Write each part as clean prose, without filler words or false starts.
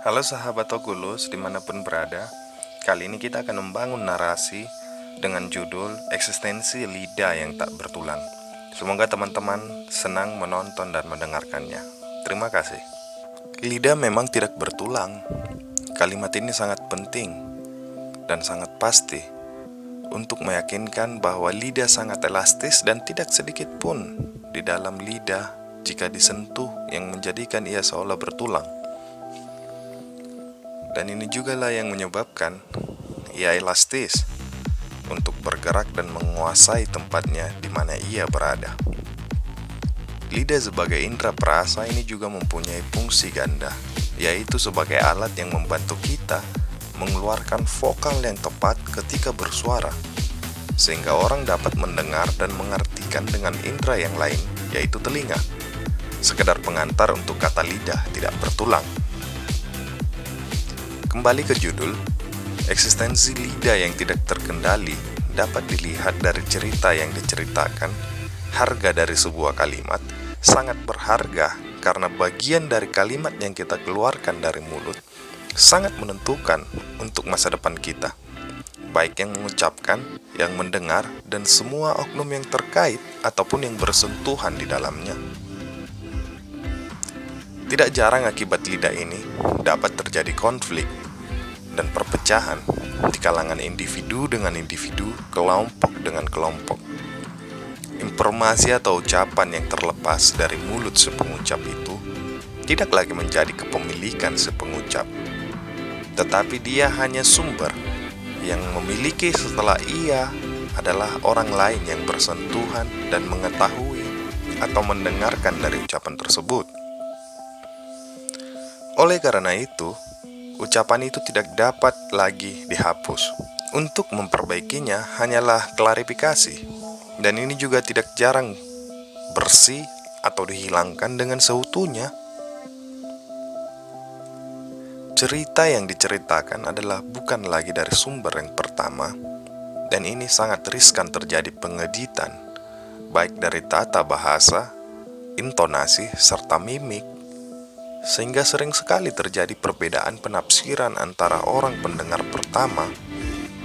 Halo sahabat Oculus dimanapun berada. Kali ini kita akan membangun narasi dengan judul Eksistensi Lidah yang Tak Bertulang. Semoga teman-teman senang menonton dan mendengarkannya. Terima kasih. Lidah memang tidak bertulang. Kalimat ini sangat penting dan sangat pasti untuk meyakinkan bahwa lidah sangat elastis dan tidak sedikit pun di dalam lidah jika disentuh yang menjadikan ia seolah bertulang. Dan ini juga lah yang menyebabkan ia elastis untuk bergerak dan menguasai tempatnya di mana ia berada. Lidah sebagai indera perasa ini juga mempunyai fungsi ganda, yaitu sebagai alat yang membantu kita mengeluarkan vokal yang tepat ketika bersuara, sehingga orang dapat mendengar dan mengartikan dengan indera yang lain, yaitu telinga. Sekedar pengantar untuk kata lidah tidak bertulang. Kembali ke judul, eksistensi lidah yang tidak terkendali dapat dilihat dari cerita yang diceritakan. Harga dari sebuah kalimat sangat berharga karena bagian dari kalimat yang kita keluarkan dari mulut sangat menentukan untuk masa depan kita, baik yang mengucapkan, yang mendengar, dan semua oknum yang terkait ataupun yang bersentuhan di dalamnya. Tidak jarang akibat lidah ini dapat terjadi konflik dan perpecahan di kalangan individu dengan individu, kelompok dengan kelompok. Informasi atau ucapan yang terlepas dari mulut si pengucap itu tidak lagi menjadi kepemilikan si pengucap, tetapi dia hanya sumber yang memiliki setelah ia adalah orang lain yang bersentuhan dan mengetahui atau mendengarkan dari ucapan tersebut. Oleh karena itu, ucapan itu tidak dapat lagi dihapus. Untuk memperbaikinya hanyalah klarifikasi, dan ini juga tidak jarang bersih atau dihilangkan dengan seutuhnya. Cerita yang diceritakan adalah bukan lagi dari sumber yang pertama, dan ini sangat riskan terjadi pengeditan, baik dari tata bahasa, intonasi, serta mimik, sehingga sering sekali terjadi perbedaan penafsiran antara orang pendengar pertama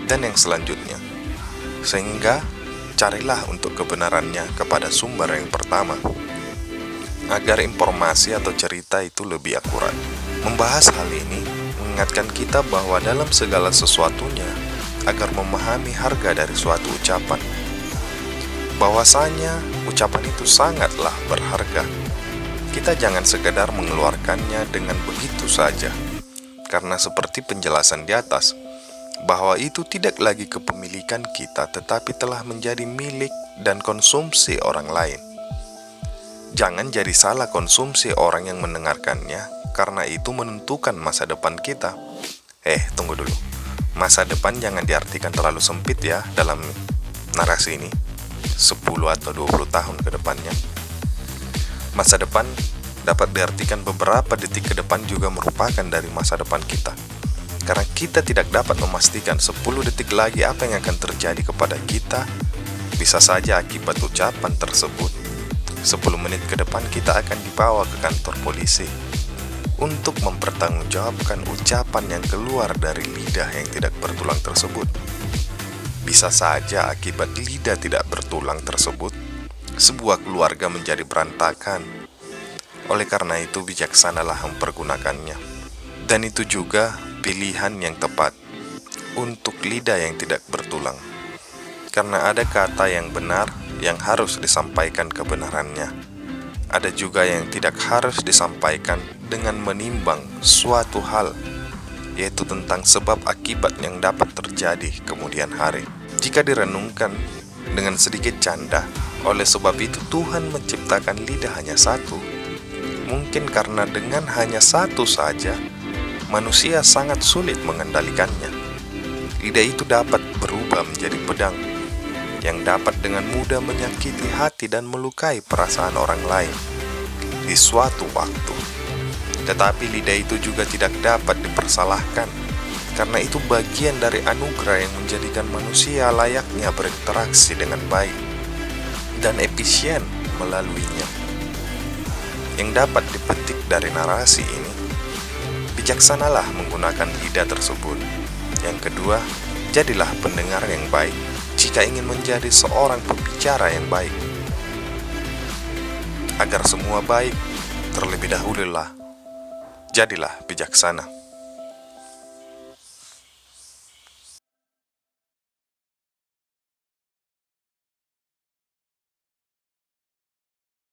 dan yang selanjutnya. Sehingga carilah untuk kebenarannya kepada sumber yang pertama, agar informasi atau cerita itu lebih akurat. Membahas hal ini mengingatkan kita bahwa dalam segala sesuatunya, agar memahami harga dari suatu ucapan, bahwasanya ucapan itu sangatlah berharga. Kita jangan sekedar mengeluarkannya dengan begitu saja, karena seperti penjelasan di atas, bahwa itu tidak lagi kepemilikan kita tetapi telah menjadi milik dan konsumsi orang lain. Jangan jadi salah konsumsi orang yang mendengarkannya, karena itu menentukan masa depan kita. Tunggu dulu. Masa depan jangan diartikan terlalu sempit ya dalam narasi ini, 10 atau 20 tahun ke depannya. Masa depan dapat diartikan beberapa detik ke depan juga merupakan dari masa depan kita. Karena kita tidak dapat memastikan 10 detik lagi apa yang akan terjadi kepada kita. Bisa saja akibat ucapan tersebut 10 menit ke depan kita akan dibawa ke kantor polisi untuk mempertanggungjawabkan ucapan yang keluar dari lidah yang tidak bertulang tersebut. Bisa saja akibat lidah tidak bertulang tersebut sebuah keluarga menjadi berantakan. Oleh karena itu bijaksanalah mempergunakannya. Dan itu juga pilihan yang tepat untuk lidah yang tidak bertulang. Karena ada kata yang benar yang harus disampaikan kebenarannya. Ada juga yang tidak harus disampaikan dengan menimbang suatu hal, yaitu tentang sebab akibat yang dapat terjadi kemudian hari. Jika direnungkan dengan sedikit canda, oleh sebab itu Tuhan menciptakan lidah hanya satu. Mungkin karena dengan hanya satu saja, manusia sangat sulit mengendalikannya. Lidah itu dapat berubah menjadi pedang yang dapat dengan mudah menyakiti hati dan melukai perasaan orang lain di suatu waktu. Tetapi lidah itu juga tidak dapat dipersalahkan, karena itu bagian dari anugerah yang menjadikan manusia layaknya berinteraksi dengan baik dan efisien melaluinya. Yang dapat dipetik dari narasi ini, bijaksanalah menggunakan lidah tersebut. Yang kedua, jadilah pendengar yang baik jika ingin menjadi seorang pembicara yang baik. Agar semua baik, terlebih dahulilah jadilah bijaksana.